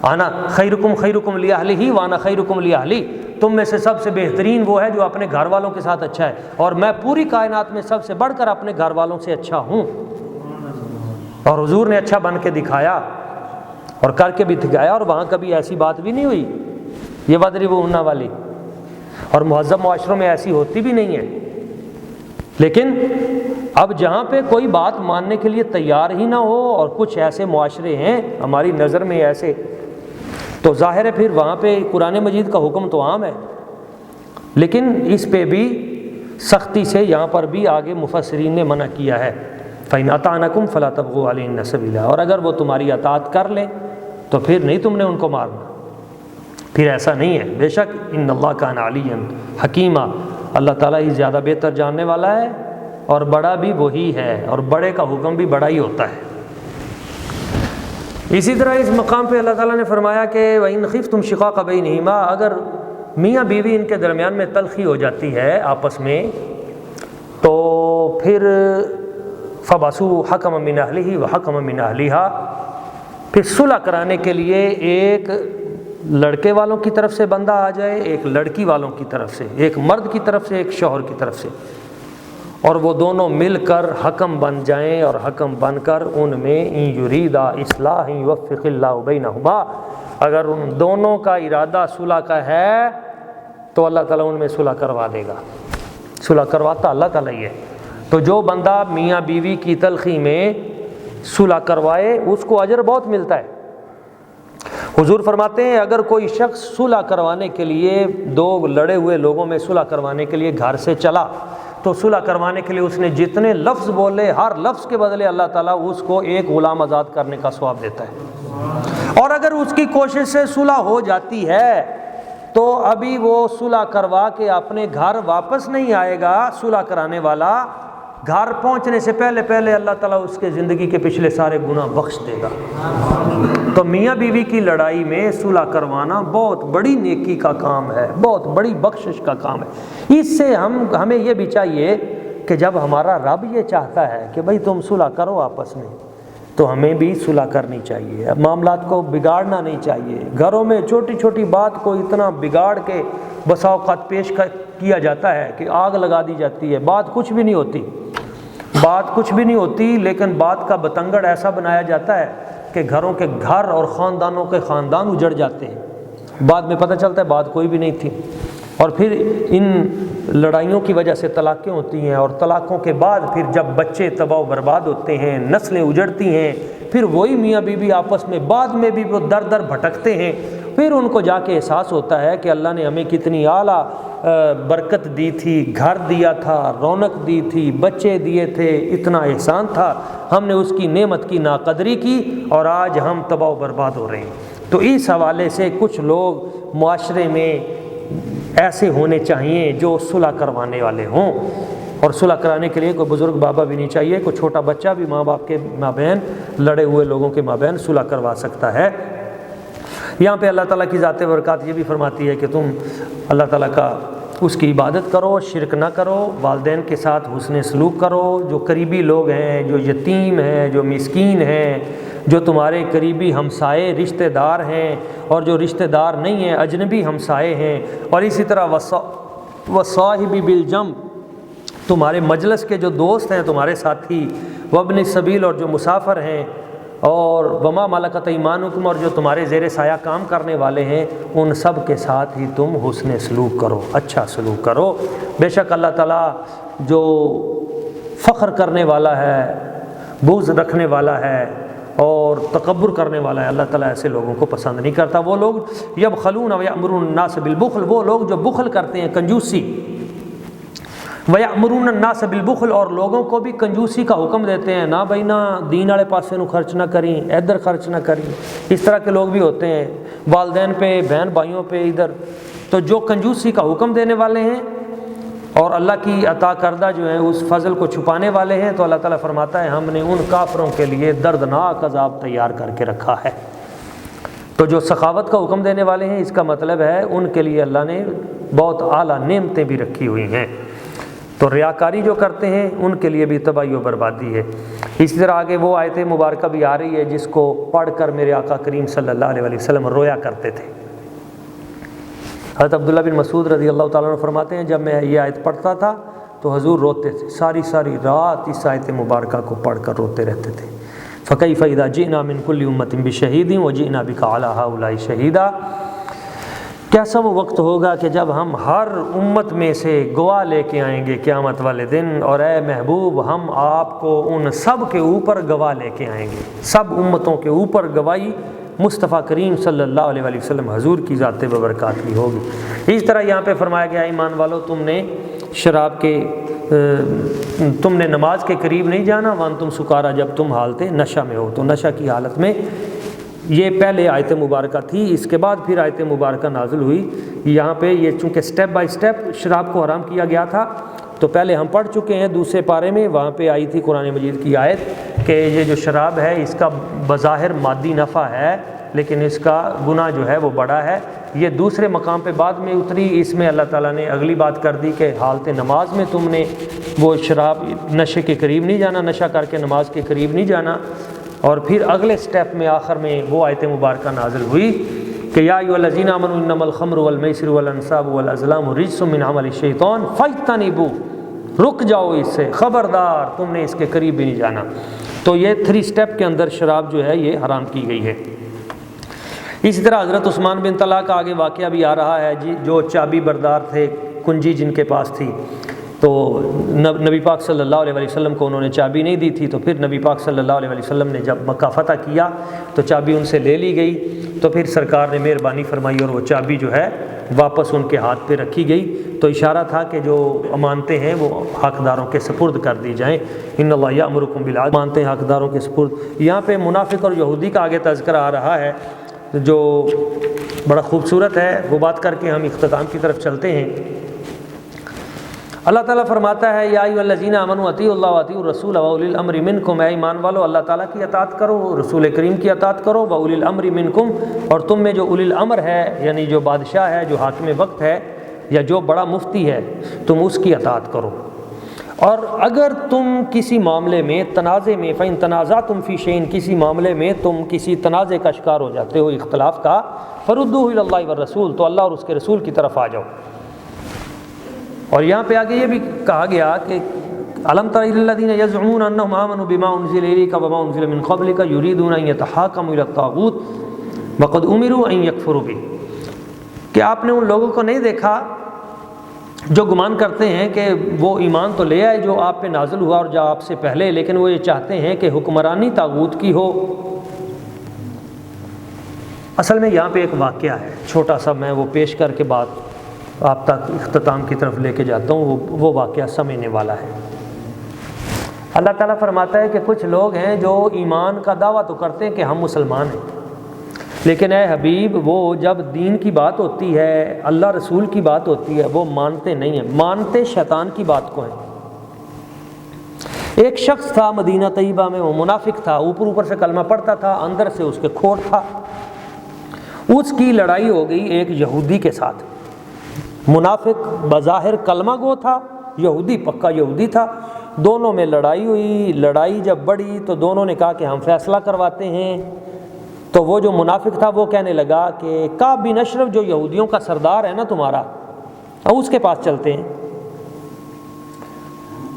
انا خیرکم خیرکم لاہلہ وانا خیرکم لاہلی، تم میں سے سب سے بہترین وہ ہے جو اپنے گھر والوں کے ساتھ اچھا ہے، اور میں پوری کائنات میں سب سے بڑھ کر اپنے گھر والوں سے اچھا ہوں۔ اور حضور نے اچھا بن کے دکھایا اور کر کے بھی دکھایا، اور وہاں کبھی ایسی بات بھی نہیں ہوئی یہ وَاضْرِبُوهُنَّ والی، اور مہذب معاشروں میں ایسی ہوتی بھی نہیں ہے۔ لیکن اب جہاں پہ کوئی بات ماننے کے لیے تیار ہی نہ ہو، اور کچھ ایسے معاشرے ہیں ہماری نظر میں ایسے، تو ظاہر ہے پھر وہاں پہ قرآن مجید کا حکم تو عام ہے، لیکن اس پہ بھی سختی سے یہاں پر بھی آگے مفسرین نے منع کیا ہے، فَإِنْ أَطَعْنَكُمْ فَلَا تَبْغُوا عَلَيْهِنَّ سَبِيلًا، اور اگر وہ تمہاری اطاعت کر لیں تو پھر نہیں تم نے ان کو مارنا، پھر ایسا نہیں ہے۔ بے شک ان اللہ کان علیٰ حکیمہ، اللہ تعالیٰ ہی زیادہ بہتر جاننے والا ہے، اور بڑا بھی وہی ہے، اور بڑے کا حکم بھی بڑا ہی ہوتا ہے۔ اسی طرح اس مقام پہ اللہ تعالیٰ نے فرمایا کہ وَإِنْ خِفْتُمْ شِقَاقَ بَيْنِهِمَا، اگر میاں بیوی ان کے درمیان میں تلخی ہو جاتی ہے آپس میں، تو پھر فَبَعْثُوا حَكَمًا مِّنْ أَهْلِهِ وَحَكَمًا مِّنْ أَهْلِهَا، پھر صلح کرانے کے لیے ایک لڑکے والوں کی طرف سے بندہ آ جائے، ایک لڑکی والوں کی طرف سے، ایک مرد کی طرف سے، ایک شوہر کی طرف سے، اور وہ دونوں مل کر حکم بن جائیں، اور حکم بن کر ان میں ان یریدا اصلاح یوفق اللہ بینہما، اگر ان دونوں کا ارادہ صلح کا ہے تو اللہ تعالیٰ ان میں صلح کروا دے گا۔ صلح کرواتا اللہ تعالیٰ ہی ہے۔ تو جو بندہ میاں بیوی کی تلخی میں صلح کروائے اس کو اجر بہت ملتا ہے۔ حضور فرماتے ہیں اگر کوئی شخص صلح کروانے کے لیے، دو لڑے ہوئے لوگوں میں صلح کروانے کے لیے گھر سے چلا، تو صلح کروانے کے لیے اس نے جتنے لفظ بولے، ہر لفظ کے بدلے اللہ تعالیٰ اس کو ایک غلام آزاد کرنے کا ثواب دیتا ہے۔ اور اگر اس کی کوشش سے صلح ہو جاتی ہے تو ابھی وہ صلح کروا کے اپنے گھر واپس نہیں آئے گا، صلح کرانے والا گھر پہنچنے سے پہلے پہلے اللہ تعالیٰ اس کے زندگی کے پچھلے سارے گناہ بخش دے گا۔ تو میاں بیوی کی لڑائی میں صلح کروانا بہت بڑی نیکی کا کام ہے، بہت بڑی بخشش کا کام ہے۔ اس سے ہمیں یہ بھی چاہیے کہ جب ہمارا رب یہ چاہتا ہے کہ بھئی تم صلح کرو آپس میں، تو ہمیں بھی صلح کرنی چاہیے، معاملات کو بگاڑنا نہیں چاہیے۔ گھروں میں چھوٹی چھوٹی بات کو اتنا بگاڑ کے بسا اوقات پیش کیا جاتا ہے کہ آگ لگا دی جاتی ہے، بات کچھ بھی نہیں ہوتی، بات کچھ بھی نہیں ہوتی، لیکن بات کا بتنگڑ ایسا بنایا جاتا ہے کہ گھروں کے گھر اور خاندانوں کے خاندان اجڑ جاتے ہیں، بعد میں پتہ چلتا ہے بات کوئی بھی نہیں تھی۔ اور پھر ان لڑائیوں کی وجہ سے طلاقیں ہوتی ہیں، اور طلاقوں کے بعد پھر جب بچے تباہ و برباد ہوتے ہیں، نسلیں اجڑتی ہیں، پھر وہی میاں بیوی آپس میں بعد میں بھی وہ در در بھٹکتے ہیں، پھر ان کو جا کے احساس ہوتا ہے کہ اللہ نے ہمیں کتنی اعلیٰ برکت دی تھی، گھر دیا تھا، رونق دی تھی، بچے دیے تھے، اتنا احسان تھا، ہم نے اس کی نعمت کی ناقدری کی اور آج ہم تباہ و برباد ہو رہے ہیں۔ تو اس حوالے سے کچھ لوگ معاشرے میں ایسے ہونے چاہیے جو صلح کروانے والے ہوں، اور صلح کرانے کے لیے کوئی بزرگ بابا بھی نہیں چاہیے، کوئی چھوٹا بچہ بھی ماں باپ کے مابین، لڑے ہوئے لوگوں کے مابین صلح کروا سکتا ہے۔ یہاں پہ اللہ تعالیٰ کی ذات برکات یہ بھی فرماتی ہے کہ تم اللہ تعالیٰ کا اس کی عبادت کرو، شرک نہ کرو، والدین کے ساتھ حسن سلوک کرو، جو قریبی لوگ ہیں، جو یتیم ہیں، جو مسکین ہیں، جو تمہارے قریبی ہمسائے رشتہ دار ہیں، اور جو رشتہ دار نہیں ہیں اجنبی ہمسائے ہیں، اور اسی طرح وصاحب بالجنب، تمہارے مجلس کے جو دوست ہیں، تمہارے ساتھی، وابن السبیل، اور جو مسافر ہیں، اور وما ملکت ایمانکم، اور جو تمہارے زیر سایہ کام کرنے والے ہیں، ان سب کے ساتھ ہی تم حسن سلوک کرو، اچھا سلوک کرو۔ بے شک اللہ تعالیٰ جو فخر کرنے والا ہے، بغض رکھنے والا ہے اور تکبر کرنے والا ہے، اللہ تعالیٰ ایسے لوگوں کو پسند نہیں کرتا۔ وہ لوگ یبخلون ویأمرون الناس بالبخل، وہ لوگ جو بخل کرتے ہیں، کنجوسی، وَيَأْمُرُونَ النَّاسَ بِالْبُخْلِ، اور لوگوں کو بھی کنجوسی کا حکم دیتے ہیں، نہ بھائی نہ دین والے پاسے نو خرچ نہ کریں، ادھر خرچ نہ کریں۔ اس طرح کے لوگ بھی ہوتے ہیں، والدین پہ، بہن بھائیوں پہ، ادھر۔ تو جو کنجوسی کا حکم دینے والے ہیں اور اللہ کی عطا کردہ جو ہیں اس فضل کو چھپانے والے ہیں، تو اللہ تعالیٰ فرماتا ہے ہم نے ان کافروں کے لیے دردناک عذاب تیار کر کے رکھا ہے۔ تو جو سخاوت کا حکم دینے والے ہیں، اس کا مطلب ہے ان کے لیے اللہ نے بہت اعلیٰ نعمتیں بھی رکھی ہوئی ہیں۔ تو ریاکاری جو کرتے ہیں ان کے لیے بھی تباہی و بربادی ہے۔ اسی طرح آگے وہ آیت مبارکہ بھی آ رہی ہے جس کو پڑھ کر میرے آقا کریم صلی اللہ علیہ وسلم رویا کرتے تھے۔ حضرت عبداللہ بن مسعود رضی اللہ تعالیٰ عنہ فرماتے ہیں جب میں یہ آیت پڑھتا تھا تو حضور روتے تھے، ساری رات اس آیت مبارکہ کو پڑھ کر روتے رہتے تھے۔ فَكَيْفَ إِذَا جِئْنَا مِنْ كُلِّ أُمَّةٍ بِشَهِيدٍ وَجِئْنَا بِكَ عَلَىٰ هَٰؤُلَاءِ شَهِيدًا، کیسا وہ وقت ہوگا کہ جب ہم ہر امت میں سے گواہ لے کے آئیں گے قیامت والے دن، اور اے محبوب ہم آپ کو ان سب کے اوپر گواہ لے کے آئیں گے، سب امتوں کے اوپر گواہی مصطفیٰ کریم صلی اللہ علیہ وآلہ وسلم حضور کی ذات ببرکات کی ہوگی۔ اس طرح یہاں پہ فرمایا گیا ایمان والو تم نے شراب کے تم نے نماز کے قریب نہیں جانا، وانتم سکارا، جب تم حالت نشہ میں ہو۔ تو نشہ کی حالت میں یہ پہلے آیت مبارکہ تھی، اس کے بعد پھر آیت مبارکہ نازل ہوئی۔ یہاں پہ یہ چونکہ سٹیپ بائی سٹیپ شراب کو حرام کیا گیا تھا، تو پہلے ہم پڑھ چکے ہیں دوسرے پارے میں، وہاں پہ آئی تھی قرآن مجید کی آیت کہ یہ جو شراب ہے اس کا بظاہر مادی نفع ہے لیکن اس کا گناہ جو ہے وہ بڑا ہے۔ یہ دوسرے مقام پہ بعد میں اتری، اس میں اللہ تعالیٰ نے اگلی بات کر دی کہ حالت نماز میں تم نے وہ شراب نشے کے قریب نہیں جانا، نشہ کر کے نماز کے قریب نہیں جانا۔ اور پھر اگلے سٹیپ میں آخر میں وہ آیت مبارکہ نازل ہوئی کہ یا ایھا الذین آمنوا انما الخمر والمیسر والانصاب والازلام رجس من عمل الشیطان فاجتنبوہ، رک جاؤ اس سے، خبردار تم نے اس کے قریب بھی نہیں جانا۔ تو یہ 3 سٹیپ کے اندر شراب جو ہے یہ حرام کی گئی ہے۔ اسی طرح حضرت عثمان بن طلحہ کا آگے واقعہ بھی آ رہا ہے جو چابی بردار تھے، کنجی جن کے پاس تھی، تو نبی پاک صلی اللہ علیہ وسلم کو انہوں نے چابی نہیں دی تھی، تو پھر نبی پاک صلی اللہ علیہ وسلم نے جب مکہ فتح کیا تو چابی ان سے لے لی گئی، تو پھر سرکار نے مہربانی فرمائی اور وہ چابی جو ہے واپس ان کے ہاتھ پہ رکھی گئی۔ تو اشارہ تھا کہ جو امانتیں ہیں وہ حقداروں کے سپرد کر دی جائیں۔ ان اللہ یأمرکم بالعدل، امانتیں حقداروں کے سپرد۔ یہاں پہ منافق اور یہودی کا آگے تذکرہ آ رہا ہے جو بڑا خوبصورت ہے، وہ بات کر کے ہم اختتام کی طرف چلتے ہیں۔ اللہ تعالیٰ فرماتا ہے یا ایھا الذین آمنوا اطیعوا اللہ واطیعوا الرسول واولی الامر منکم، اے ایمان والو اللہ تعالیٰ کی اطاعت کرو، رسول کریم کی اطاعت کرو، واولی الامر منکم، اور تم میں جو اولی الامر ہے یعنی جو بادشاہ ہے، جو حاکم وقت ہے یا جو بڑا مفتی ہے، تم اس کی اطاعت کرو۔ اور اگر تم کسی معاملے میں تنازع میں فإن تنازعتم فی شیء، کسی معاملے میں تم کسی تنازع کا شکار ہو جاتے ہو، اختلاف کا، فردوہ الی اللہ والرسول، تو اللہ اور اس کے رسول کی طرف آ جاؤ۔ اور یہاں پہ آگے یہ بھی کہا گیا کہ الم تر الی الذین یزعمون انہم آمنوا بما انزل الیک وما انزل من قبلک یریدون ان یتحاکموا الی الطاغوت وقد امروا ان یکفروا بہ، کہ آپ نے ان لوگوں کو نہیں دیکھا جو گمان کرتے ہیں کہ وہ ایمان تو لے آئے جو آپ پہ نازل ہوا اور جو آپ سے پہلے، لیکن وہ یہ چاہتے ہیں کہ حکمرانی طاغوت کی ہو۔ اصل میں یہاں پہ ایک واقعہ ہے چھوٹا سا، میں وہ پیش کر کے بات آپ تک اختتام کی طرف لے کے جاتا ہوں، وہ واقعہ سمجھنے والا ہے۔ اللہ تعالیٰ فرماتا ہے کہ کچھ لوگ ہیں جو ایمان کا دعویٰ تو کرتے ہیں کہ ہم مسلمان ہیں، لیکن اے حبیب وہ جب دین کی بات ہوتی ہے، اللہ رسول کی بات ہوتی ہے، وہ مانتے نہیں ہیں، مانتے شیطان کی بات کو ہیں۔ ایک شخص تھا مدینہ طیبہ میں، وہ منافق تھا، اوپر سے کلمہ پڑھتا تھا، اندر سے اس کے کھوٹ تھا۔ اس کی لڑائی ہو گئی ایک یہودی کے ساتھ۔ منافق بظاہر کلمہ گو تھا، یہودی پکا یہودی تھا، دونوں میں لڑائی ہوئی۔ لڑائی جب بڑھی تو دونوں نے کہا کہ ہم فیصلہ کرواتے ہیں۔ تو وہ جو منافق تھا وہ کہنے لگا کہ کعب بن اشرف جو یہودیوں کا سردار ہے نا تمہارا، اس کے پاس چلتے ہیں۔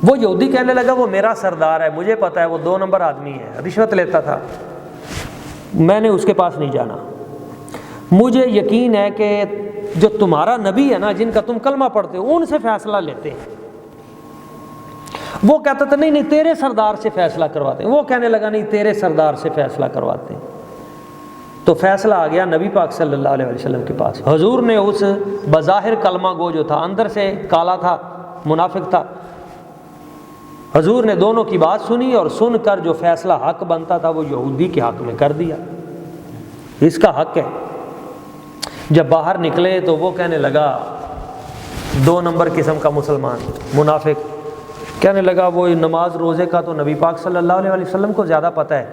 وہ یہودی کہنے لگا وہ میرا سردار ہے، مجھے پتا ہے وہ 2 نمبر آدمی ہے، رشوت لیتا تھا، میں نے اس کے پاس نہیں جانا۔ مجھے یقین ہے کہ جو تمہارا نبی ہے نا، جن کا تم کلمہ پڑھتے ہو، ان سے فیصلہ لیتے ہیں۔ وہ کہتا تھا نہیں تیرے سردار سے فیصلہ کرواتے ہیں، وہ کہنے لگا نہیں تیرے سردار سے فیصلہ کرواتے ہیں۔ تو فیصلہ آ گیا نبی پاک صلی اللہ علیہ وسلم کے پاس۔ حضور نے اس بظاہر کلمہ گو جو تھا، اندر سے کالا تھا، منافق تھا، حضور نے دونوں کی بات سنی اور سن کر جو فیصلہ حق بنتا تھا وہ یہودی کے حق میں کر دیا، اس کا حق ہے۔ جب باہر نکلے تو وہ کہنے لگا 2 نمبر قسم کا مسلمان، منافق کہنے لگا وہ نماز روزے کا تو نبی پاک صلی اللہ علیہ وسلم کو زیادہ پتہ ہے،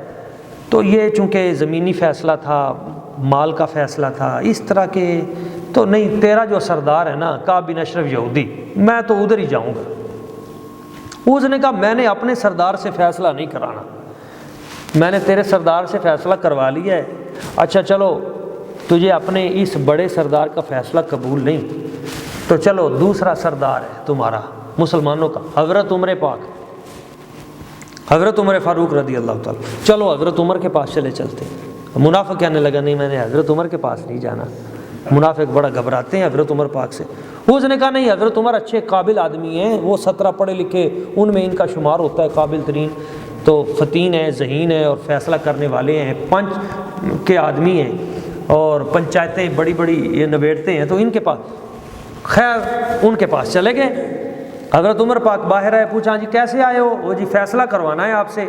تو یہ چونکہ زمینی فیصلہ تھا، مال کا فیصلہ تھا، اس طرح کے تو نہیں، تیرا جو سردار ہے نا کعب بن اشرف یہودی، میں تو ادھر ہی جاؤں گا۔ اس نے کہا میں نے اپنے سردار سے فیصلہ نہیں کرانا، میں نے تیرے سردار سے فیصلہ کروا لیا ہے۔ اچھا چلو تجھے اپنے اس بڑے سردار کا فیصلہ قبول نہیں، تو چلو دوسرا سردار ہے تمہارا مسلمانوں کا، حضرت عمر پاک، حضرت عمر فاروق رضی اللہ تعالیٰ، چلو حضرت عمر کے پاس چلتے ہیں۔ منافق کہنے لگا نہیں میں نے حضرت عمر کے پاس نہیں جانا، منافق بڑا گھبراتے ہیں حضرت عمر پاک سے۔ اس نے کہا نہیں حضرت عمر اچھے قابل آدمی ہیں، وہ 17 پڑھے لکھے، ان میں ان کا شمار ہوتا ہے قابل ترین، تو فتین ہیں، ذہین ہیں اور فیصلہ کرنے والے ہیں، پنچ کے آدمی ہیں اور پنچایتیں بڑی بڑی یہ نبیڑتے ہیں، تو ان کے پاس، خیر ان کے پاس چلے گئے۔ حضرت عمر پاک باہر آئے، پوچھا جی کیسے آئے ہو؟ وہ جی فیصلہ کروانا ہے آپ سے۔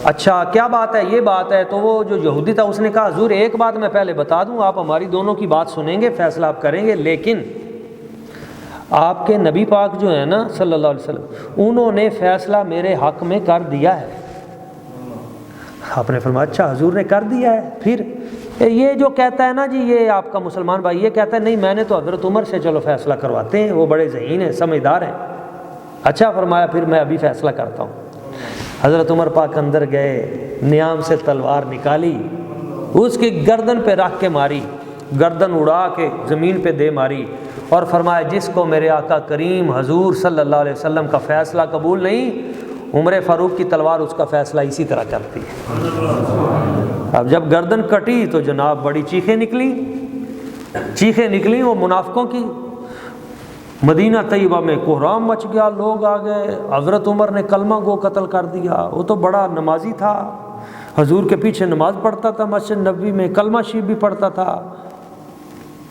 اچھا کیا بات ہے؟ یہ بات ہے۔ تو وہ جو یہودی تھا اس نے کہا حضور ایک بات میں پہلے بتا دوں، آپ ہماری دونوں کی بات سنیں گے، فیصلہ آپ کریں گے، لیکن آپ کے نبی پاک جو ہیں نا صلی اللہ علیہ وسلم، انہوں نے فیصلہ میرے حق میں کر دیا ہے۔ آپ نے فرمایا اچھا حضور نے کر دیا ہے؟ پھر یہ جو کہتا ہے نا جی، یہ آپ کا مسلمان بھائی یہ کہتا ہے نہیں میں نے تو حضرت عمر سے چلو فیصلہ کرواتے ہیں، وہ بڑے ذہین ہیں، سمجھدار ہیں۔ اچھا فرمایا پھر میں ابھی فیصلہ کرتا ہوں۔ حضرت عمر پاک اندر گئے، نیام سے تلوار نکالی، اس کی گردن پہ رکھ کے ماری، گردن اڑا کے زمین پہ دے ماری، اور فرمایا جس کو میرے آقا کریم حضور صلی اللہ علیہ وسلم کا فیصلہ قبول نہیں، عمر فاروق کی تلوار اس کا فیصلہ اسی طرح کرتی ہے۔ اب جب گردن کٹی تو جناب بڑی چیخیں نکلی وہ منافقوں کی۔ مدینہ طیبہ میں کوہرام مچ گیا، لوگ آ گئے، حضرت عمر نے کلمہ گو قتل کر دیا، وہ تو بڑا نمازی تھا، حضور کے پیچھے نماز پڑھتا تھا، مسجد نبوی میں کلمہ شریف بھی پڑھتا تھا،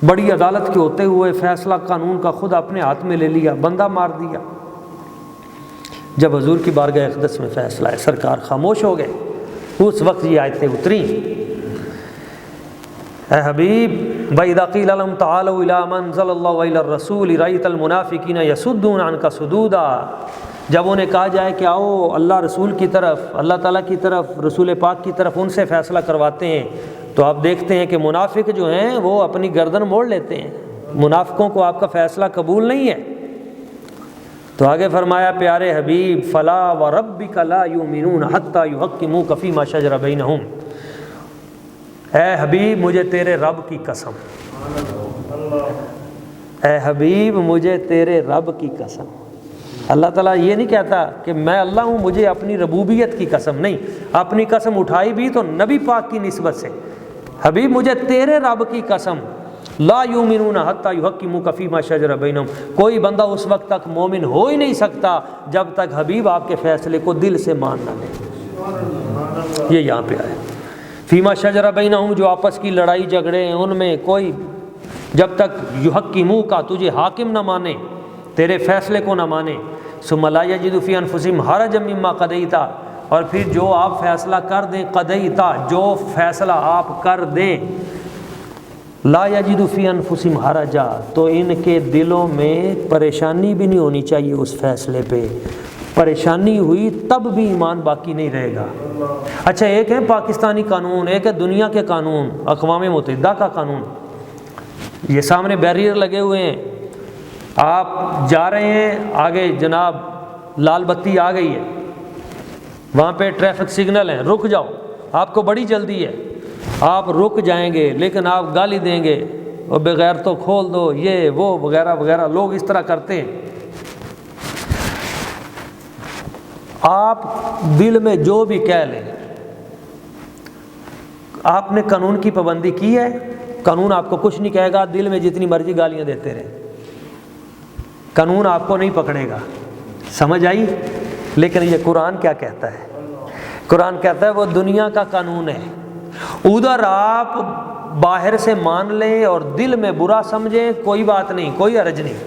بڑی عدالت کے ہوتے ہوئے فیصلہ قانون کا خود اپنے ہاتھ میں لے لیا، بندہ مار دیا۔ جب حضور کی بارگاہ اقدس میں فیصلہ ہے، سرکار خاموش ہو گئے۔ اس وقت یہ آیتیں اتریں، اے حبیب وَإِذَا قِيلَ لَهُمْ تَعَالَوْا إِلَىٰ مَا أَنزَلَ اللَّهُ وَإِلَى الرَّسُولِ رَأَيْتَ الْمُنَافِقِينَ يَصُدُّونَ عَنْكَ صُدُودًا، جب انہیں کہا جائے کہ آؤ اللہ رسول کی طرف، اللہ تعالیٰ کی طرف، رسول پاک کی طرف ان سے فیصلہ کرواتے ہیں، تو آپ دیکھتے ہیں کہ منافق جو ہیں وہ اپنی گردن موڑ لیتے ہیں، منافقوں کو آپ کا فیصلہ قبول نہیں ہے۔ تو آگے فرمایا پیارے حبیب فَلَا وَرَبِّكَ لَا يُؤْمِنُونَ حَتَّى يُحَكِّمُوكَ فِي مَا شَجَرَ بَيْنَهُمْ، اے حبیب مجھے تیرے رب کی قسم، اے حبیب مجھے تیرے رب کی قسم۔ اللہ تعالیٰ یہ نہیں کہتا کہ میں اللہ ہوں، مجھے اپنی ربوبیت کی قسم، نہیں، اپنی قسم اٹھائی بھی تو نبی پاک کی نسبت سے، حبیب مجھے تیرے رب کی قسم، لا یؤمنون حتی یحکموک فیما شجر بینہم، کوئی بندہ اس وقت تک مومن ہو ہی نہیں سکتا جب تک حبیب آپ کے فیصلے کو دل سے مان نہ لے۔ یہ یہاں پہ آئے فیما شجر بینہم، جو آپس کی لڑائی جھگڑے ہیں ان میں کوئی جب تک یحکموک تجھے حاکم نہ مانے، تیرے فیصلے کو نہ مانے، ثم لا یجدوا فی انفسہم حرجا مما قضیت، اور پھر جو آپ فیصلہ کر دیں، قضیت جو فیصلہ آپ کر دیں، لا یجدوا فی انفسہم حرجا، تو ان کے دلوں میں پریشانی بھی نہیں ہونی چاہیے اس فیصلے پہ، پریشانی ہوئی تب بھی ایمان باقی نہیں رہے گا۔ اچھا ایک ہے پاکستانی قانون، ایک ہے دنیا کے قانون، اقوام متحدہ کا قانون، یہ سامنے بیریئر لگے ہوئے ہیں، آپ جا رہے ہیں آگے جناب لال بتی آ گئی ہے، وہاں پہ ٹریفک سگنل ہیں، رک جاؤ، آپ کو بڑی جلدی ہے، آپ رک جائیں گے لیکن آپ گالی دیں گے اور بغیر تو کھول دو یہ وہ وغیرہ وغیرہ، لوگ اس طرح کرتے ہیں۔ آپ دل میں جو بھی کہہ لیں، آپ نے قانون کی پابندی کی ہے، قانون آپ کو کچھ نہیں کہے گا، دل میں جتنی مرضی گالیاں دیتے رہیں، قانون آپ کو نہیں پکڑے گا، سمجھ آئی؟ لیکن یہ قرآن کیا کہتا ہے؟ قرآن کہتا ہے وہ دنیا کا قانون ہے، ادھر آپ باہر سے مان لیں اور دل میں برا سمجھیں، کوئی بات نہیں، کوئی حرج نہیں،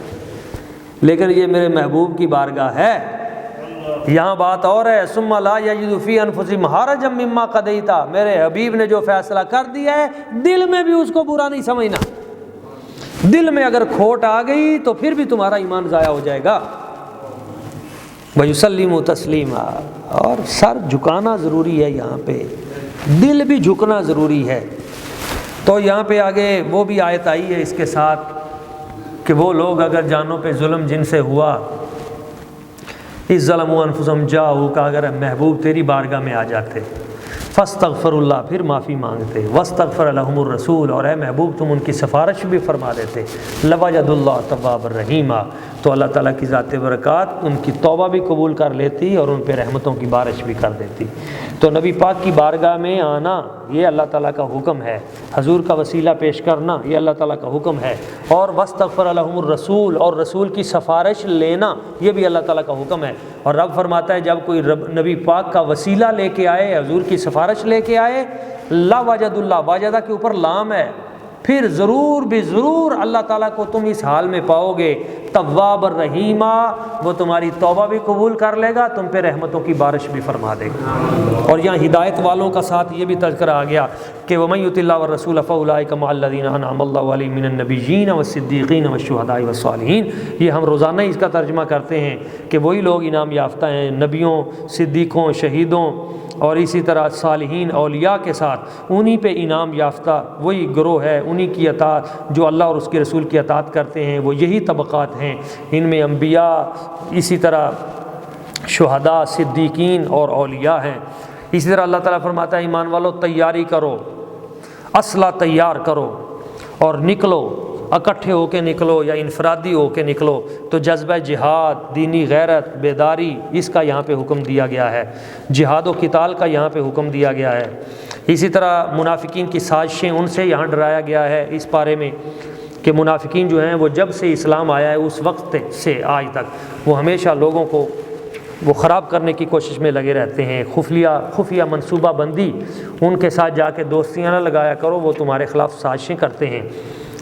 لیکن یہ میرے محبوب کی بارگاہ ہے، یہاں بات اور ہے، ثم لا یجدوا فی انفسہم حرجا مما قضیت، میرے حبیب نے جو فیصلہ کر دیا ہے دل میں بھی اس کو برا نہیں سمجھنا، دل میں اگر کھوٹ آ گئی تو پھر بھی تمہارا ایمان ضائع ہو جائے گا۔ وَيُسَلِّمُ تَسْلِيمًا، اور سر جھکانا ضروری ہے، یہاں پہ دل بھی جھکنا ضروری ہے۔ تو یہاں پہ آگے وہ بھی آیت آئی ہے اس کے ساتھ کہ وہ لوگ اگر جانوں پہ ظلم جن سے ہوا، اِذ ظَلَمُوا أَنفُسَهُمْ جَاءُوكَ، اگر محبوب تیری بارگاہ میں آ جاتے، فاستغفر اللہ، پھر معافی مانگتے، واستغفر لهم الرسول، اور اے محبوب تم ان کی سفارش بھی فرما دیتے، لوجد اللہ توابا رحیما، تو اللہ تعالیٰ کی ذات برکات ان کی توبہ بھی قبول کر لیتی اور ان پہ رحمتوں کی بارش بھی کر دیتی۔ تو نبی پاک کی بارگاہ میں آنا یہ اللہ تعالیٰ کا حکم ہے، حضور کا وسیلہ پیش کرنا یہ اللہ تعالیٰ کا حکم ہے، اور واستغفر لهم الرسول، اور رسول کی سفارش لینا یہ بھی اللہ تعالیٰ کا حکم ہے۔ اور رب فرماتا ہے جب کوئی نبی پاک کا وسیلہ لے کے آئے، حضور کی سفارش لے کے آئے، لا وجد اللہ، واجدہ کے اوپر لام ہے، پھر ضرور بھی ضرور اللہ تعالیٰ کو تم اس حال میں پاؤ گے تواب الرحیمہ، وہ تمہاری توبہ بھی قبول کر لے گا، تم پہ رحمتوں کی بارش بھی فرما دے گا۔ اور یہاں ہدایت والوں کا ساتھ یہ بھی تذکرہ آ گیا کہ وَمَن يُطِعِ اللَّهَ وَالرَّسُولَ فَأُولَٰئِكَ مَعَ الَّذِينَ أَنْعَمَ اللَّهُ عَلَيْهِم مِّنَ النَّبِيِّينَ وَالصِّدِّيقِينَ وَالشُّهَدَاءِ وَالصَّالِحِينَ۔ یہ ہم روزانہ اس کا ترجمہ کرتے ہیں کہ وہی لوگ انعام یافتہ ہیں نبیوں، صدیقوں، شہیدوں اور اسی طرح صالحین اولیاء کے ساتھ، انہی پہ انعام یافتہ وہی گروہ ہے، انہی کی اطاعت جو اللہ اور اس کے رسول کی اطاعت کرتے ہیں، وہ یہی طبقات ہیں۔ ان میں انبیاء، اسی طرح شہداء، صدیقین اور اولیاء ہیں۔ اسی طرح اللہ تعالیٰ فرماتا ہے ایمان والو تیاری کرو، اسلحہ تیار کرو اور نکلو، اکٹھے ہو کے نکلو یا انفرادی ہو کے نکلو۔ تو جذبہ جہاد، دینی غیرت، بیداری، اس کا یہاں پہ حکم دیا گیا ہے، جہاد و قتال کا یہاں پہ حکم دیا گیا ہے۔ اسی طرح منافقین کی سازشیں، ان سے یہاں ڈرایا گیا ہے اس پارے میں کہ منافقین جو ہیں وہ جب سے اسلام آیا ہے اس وقت سے آج تک وہ ہمیشہ لوگوں کو وہ خراب کرنے کی کوشش میں لگے رہتے ہیں۔ خفیہ منصوبہ بندی، ان کے ساتھ جا کے دوستیاں نہ لگایا کرو، وہ تمہارے خلاف سازشیں کرتے ہیں۔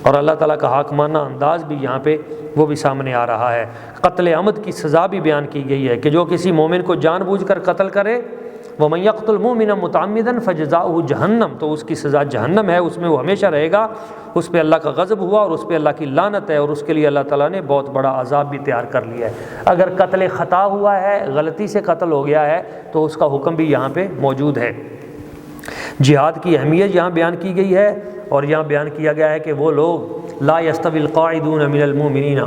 اور اللہ تعالیٰ کا حاکمانہ انداز بھی یہاں پہ وہ بھی سامنے آ رہا ہے۔ قتل عمد کی سزا بھی بیان کی گئی ہے کہ جو کسی مومن کو جان بوجھ کر قتل کرے، وَمَن يَقْتُلْ مُؤْمِنًا مُتَعَمِّدًا فَجَزَاؤُهُ جہنم، تو اس کی سزا جہنم ہے، اس میں وہ ہمیشہ رہے گا۔ اس پہ اللہ کا غضب ہوا اور اس پہ اللہ کی لعنت ہے، اور اس کے لیے اللہ تعالیٰ نے بہت بڑا عذاب بھی تیار کر لیا ہے۔ اگر قتل خطا ہوا ہے، غلطی سے قتل ہو گیا ہے، تو اس کا حکم بھی یہاں پہ موجود ہے۔ جہاد کی اہمیت یہاں بیان کی گئی ہے، اور یہاں بیان کیا گیا ہے کہ وہ لوگ لا یستوی القاعدون من المؤمنین،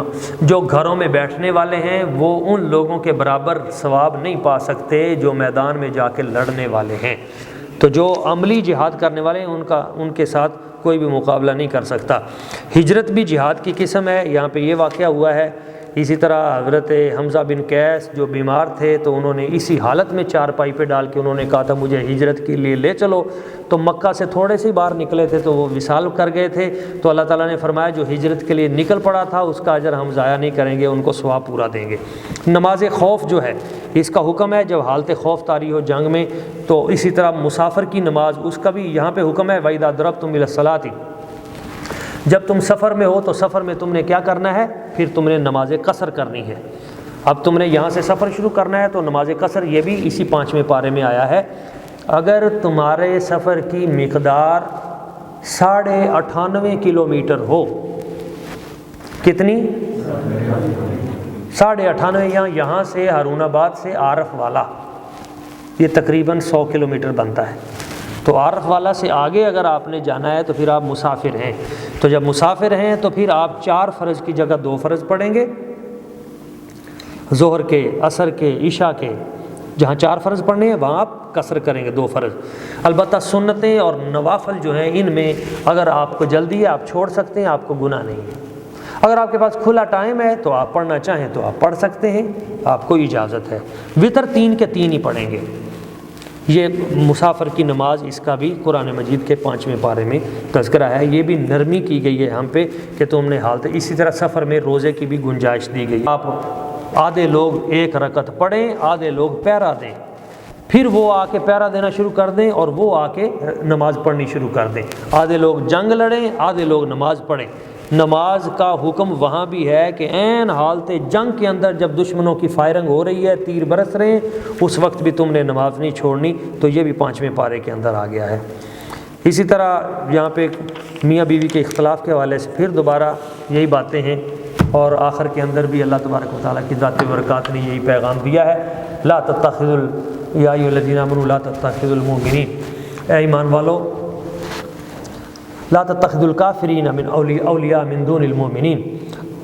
جو گھروں میں بیٹھنے والے ہیں وہ ان لوگوں کے برابر ثواب نہیں پا سکتے جو میدان میں جا کے لڑنے والے ہیں۔ تو جو عملی جہاد کرنے والے ہیں ان کے ساتھ کوئی بھی مقابلہ نہیں کر سکتا۔ ہجرت بھی جہاد کی قسم ہے، یہاں پہ یہ واقعہ ہوا ہے۔ اسی طرح حضرت حمزہ بن قیس جو بیمار تھے تو انہوں نے اسی حالت میں چارپائی پہ ڈال کے انہوں نے کہا تھا مجھے ہجرت کے لیے لے چلو، تو مکہ سے تھوڑے سے باہر نکلے تھے تو وہ وصال کر گئے تھے، تو اللہ تعالیٰ نے فرمایا جو ہجرت کے لیے نکل پڑا تھا اس کا اجر ہم ضائع نہیں کریں گے، ان کو ثواب پورا دیں گے۔ نماز خوف جو ہے اس کا حکم ہے جب حالت خوف طاری ہو جنگ میں، تو اسی طرح مسافر کی نماز اس کا بھی یہاں پہ حکم ہے وَإِذَا ضَرَبْتُمْ إِلَى الصَّلَاةِ، جب تم سفر میں ہو تو سفر میں تم نے کیا کرنا ہے، پھر تم نے نماز قصر کرنی ہے۔ اب تم نے یہاں سے سفر شروع کرنا ہے تو نماز قصر یہ بھی اسی 5ویں پارے میں آیا ہے۔ اگر تمہارے سفر کی مقدار 98.5 کلومیٹر ہو، کتنی؟ 98.5، یہاں سے ہارون آباد سے عارف والا یہ تقریباً 100 کلومیٹر بنتا ہے، تو عارف والا سے آگے اگر آپ نے جانا ہے تو پھر آپ مسافر ہیں۔ تو جب مسافر ہیں تو پھر آپ 4 فرض کی جگہ 2 فرض پڑھیں گے، ظہر کے، عصر کے، عشاء کے، جہاں 4 فرض پڑھنے ہیں وہاں آپ قصر کریں گے 2 فرض۔ البتہ سنتیں اور نوافل جو ہیں ان میں اگر آپ کو جلدی ہے آپ چھوڑ سکتے ہیں، آپ کو گناہ نہیں ہے۔ اگر آپ کے پاس کھلا ٹائم ہے تو آپ پڑھنا چاہیں تو آپ پڑھ سکتے ہیں، آپ کو اجازت ہے۔ وتر 3 کے 3 ہی پڑھیں گے۔ یہ مسافر کی نماز اس کا بھی قرآن مجید کے 5ویں پارے میں تذکرہ ہے۔ یہ بھی نرمی کی گئی ہے ہم پہ کہ تم نے حالت، اسی طرح سفر میں روزے کی بھی گنجائش دی گئی۔ آپ آدھے لوگ 1 رکعت پڑھیں، آدھے لوگ پیرا دیں، پھر وہ آ کے پیرا دینا شروع کر دیں اور وہ آ کے نماز پڑھنی شروع کر دیں۔ آدھے لوگ جنگ لڑیں، آدھے لوگ نماز پڑھیں۔ نماز کا حکم وہاں بھی ہے کہ عین حالت جنگ کے اندر جب دشمنوں کی فائرنگ ہو رہی ہے، تیر برس رہے ہیں، اس وقت بھی تم نے نماز نہیں چھوڑنی۔ تو یہ بھی 5ویں پارے کے اندر آ گیا ہے۔ اسی طرح یہاں پہ میاں بیوی کے اختلاف کے حوالے سے پھر دوبارہ یہی باتیں ہیں، اور آخر کے اندر بھی اللہ تبارک و تعالیٰ کی ذاتی برکات نے یہی پیغام دیا ہے، لا تتخذوا یا ایھا الذین آمنوا لا تتخذوا المؤمنین، اے ایمان والو لا تتخذوا الکافرین من اولیاء من دون المؤمنین،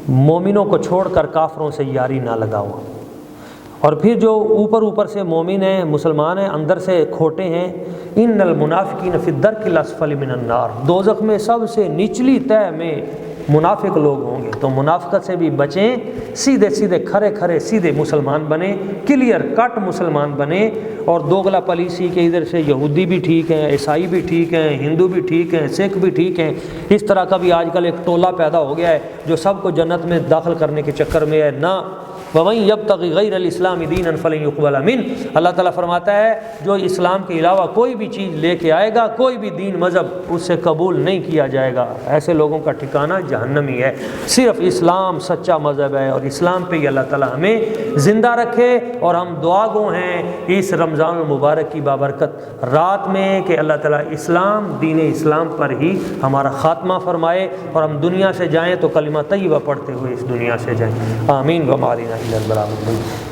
مومنوں کو چھوڑ کر کافروں سے یاری نہ لگاؤ۔ اور پھر جو اوپر سے مومن ہیں، مسلمان ہیں، اندر سے کھوٹے ہیں، ان المنافقین فی الدرک الاسفل من النار، دوزخ میں سب سے نچلی تہہ میں منافق لوگ ہوں گے۔ تو منافقت سے بھی بچیں، سیدھے کھرے سیدھے مسلمان بنیں، کلیئر کٹ مسلمان بنیں، اور دوگلا پالیسی کے ادھر سے یہودی بھی ٹھیک ہیں، عیسائی بھی ٹھیک ہیں، ہندو بھی ٹھیک ہیں، سکھ بھی ٹھیک ہیں، اس طرح کا بھی آج کل ایک ٹولہ پیدا ہو گیا ہے جو سب کو جنت میں داخل کرنے کے چکر میں ہے۔ نہ، وَمَن يَبْتَغِ غَيْرَ الْإِسْلَامِ دِينًا فَلَن يُقْبَلَ مِنْهُ، اللہ تعالیٰ فرماتا ہے جو اسلام کے علاوہ کوئی بھی چیز لے کے آئے گا، کوئی بھی دین مذہب اس سے قبول نہیں کیا جائے گا، ایسے لوگوں کا ٹھکانہ جہنم ہی ہے۔ صرف اسلام سچا مذہب ہے، اور اسلام پہ ہی اللہ تعالیٰ ہمیں زندہ رکھے، اور ہم دعا گو ہیں اس رمضان المبارک کی بابرکت رات میں کہ اللہ تعالیٰ اسلام، دین اسلام پر ہی ہمارا خاتمہ فرمائے، اور ہم دنیا سے جائیں تو کلمہ طیبہ پڑھتے ہوئے اس دنیا سے جائیں۔ آمین۔ وما علینا الا البلاغ المبین۔